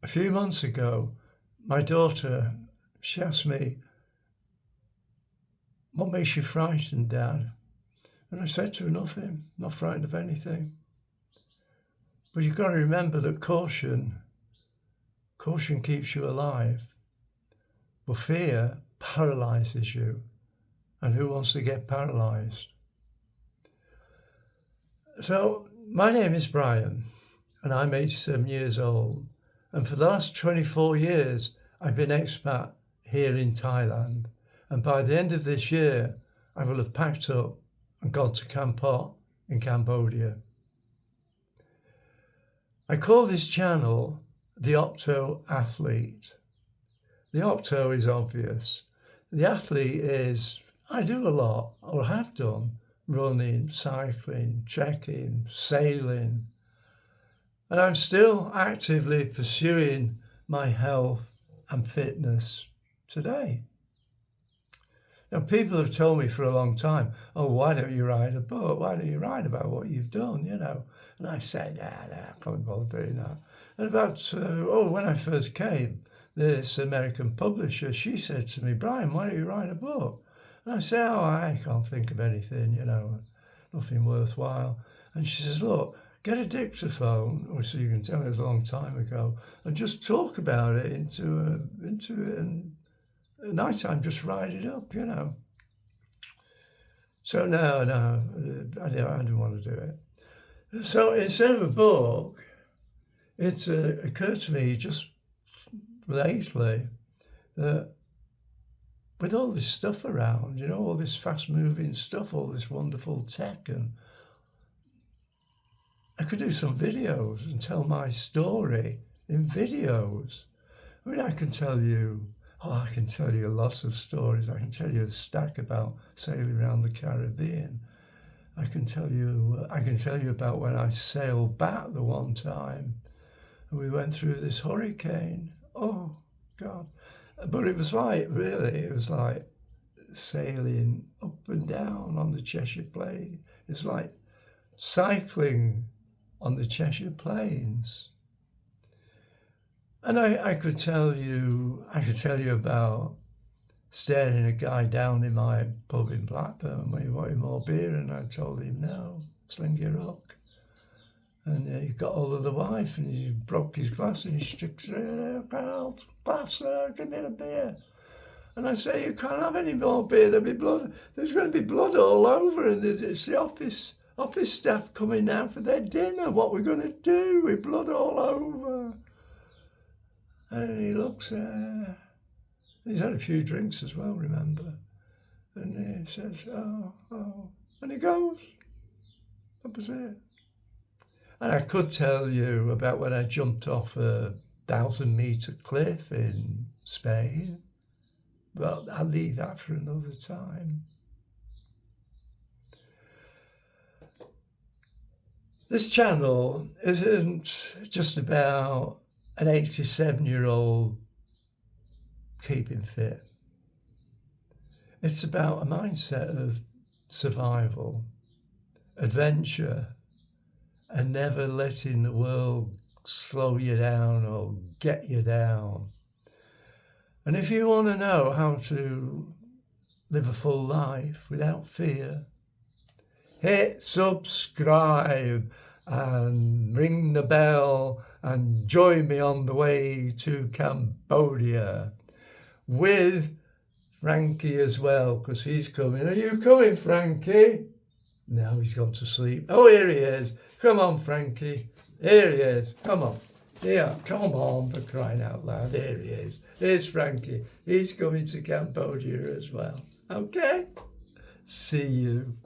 A few months ago, my daughter, she asked me, "What makes you frightened, Dad?" And I said to her, "Nothing, not frightened of anything." But you've got to remember that caution keeps you alive, but fear paralyzes you. And who wants to get paralyzed? So my name is Brian, and I'm 87 years old. And for the last 24 years, I've been expat here in Thailand. And by the end of this year, I will have packed up and gone to Kampot in Cambodia. I call this channel the Octoathlete. The octo is obvious. The athlete is, I do a lot, or have done, running, cycling, trekking, sailing. And I'm still actively pursuing my health and fitness today. Now, people have told me for a long time, "Oh, why don't you write a book? Why don't you write about what you've done, And I said, I can't bother doing that. And when I first came, this American publisher, she said to me, "Brian, why don't you write a book?" And I said, I can't think of anything, nothing worthwhile. And she says, "Look, get a dictaphone," so you can tell it was a long time ago, "and just talk about it into it, and at night time just write it up, So no, I didn't want to do it. So instead of a book, it occurred to me just lately that with all this stuff around, all this fast-moving stuff, all this wonderful tech, and I could do some videos and tell my story in videos. I mean, I can tell you lots of stories. I can tell you a stack about sailing around the Caribbean. I can tell you about when I sailed back the one time and we went through this hurricane. Oh, God. But it was like sailing up and down on the Cheshire Plain. It's like cycling on the Cheshire Plains. And I could tell you about staring a guy down in my pub in Blackburn when he wanted more beer, and I told him, "No, sling your rock." And he got hold of the wife and he broke his glass and he sticks glass, give me a beer. And I say, "You can't have any more beer, there'll be blood. There's going to be blood all over, and it's the office staff coming now for their dinner. What we're going to do with blood all over?" And he looks he's had a few drinks as well, remember? And he says, oh. And he goes. That was it. And I could tell you about when I jumped off a 1,000-meter cliff in Spain, but I'll leave that for another time. This channel isn't just about an 87-year-old keeping fit. It's about a mindset of survival, adventure, and never letting the world slow you down or get you down. And if you want to know how to live a full life without fear, hit subscribe and ring the bell and join me on the way to Cambodia with Frankie as well, because he's coming. Are you coming, Frankie? No, he's gone to sleep. Oh, here he is. Come on, Frankie. Here he is. Come on. Yeah, come on, for crying out loud. Here he is. Here's Frankie. He's coming to Cambodia as well. Okay? See you.